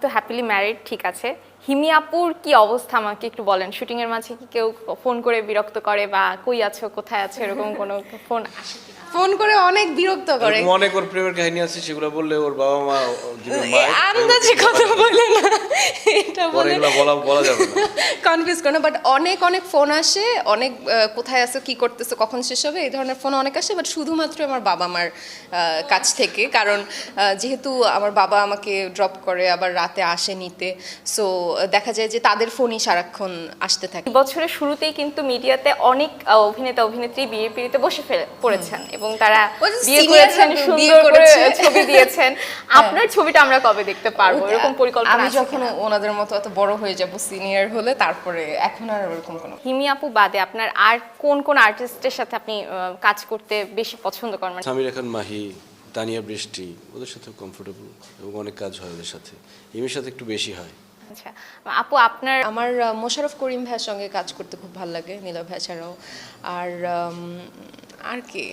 তো happily married, ঠিক আছে। হিমি আপুর কি অবস্থা আমাকে একটু বলেন। শুটিং এর মাঝে কি কেউ ফোন করে বিরক্ত করে বা কই আছো কোথায় আছো এরকম কোনো ফোন আসে কিনা? ফোন করে অনেক বিরক্ত করে। অনেক ওর প্রেমের কাহিনী আছে, সেগুলো বললে ওর বাবা মা আন্দাজে কথা বলে না, এটা বলে এগুলো বলা যাবে না। কনফিউজ করে না, বাট অনেক অনেক ফোন আসে, অনেক কোথায় আছো কি করতেছো কখন শেষ হবে এই ধরনের ফোন অনেক আসে, বাট শুধুমাত্র আমার বাবা মার কাছ থেকে। কারণ যেহেতু আমার বাবা আমাকে ড্রপ করে আবার রাতে আসে নিতে, সো দেখা যায় যে তাদের ফোনই সারাক্ষণ আসতে থাকে। বছরের শুরুতেই কিন্তু মিডিয়াতে অনেক অভিনেতা অভিনেত্রী বিয়ে পিড়িতে বসে পড়েছেন এবং তারা ওই যে বিয়ে senior করেছেন, রা বিয়ে সুন্দর করে করেছে। ছবি দিয়েছেন। আপনার ছবিটা আমরা কবে দেখতে পারবো এরকম পরিকল্পনা আমি আছে যখন কিনা? ওনাদের মতো এত বড় হয়ে যাব, সিনিয়র হলে, তারপরে এখন আর ওরকম কোনো। হিমি আপু বাদে আপনার আর কোন কোন আর্টিস্টের সাথে আপনি কাজ করতে বেশি পছন্দ করেন? সামিরা খান মাহি, তানিয়া বৃষ্টি, ওদের সাথে কমফোর্টেবল এবং অনেক কাজ হয় ওদের সাথে। ইমির সাথে একটু বেশি হয়। আচ্ছা আপু, আপনার আমার মোশাররফ করিম ভাইয়ের সঙ্গে কাজ করতে খুব ভালো লাগে, নীলা ভাই ছাড়াও। আর আর কি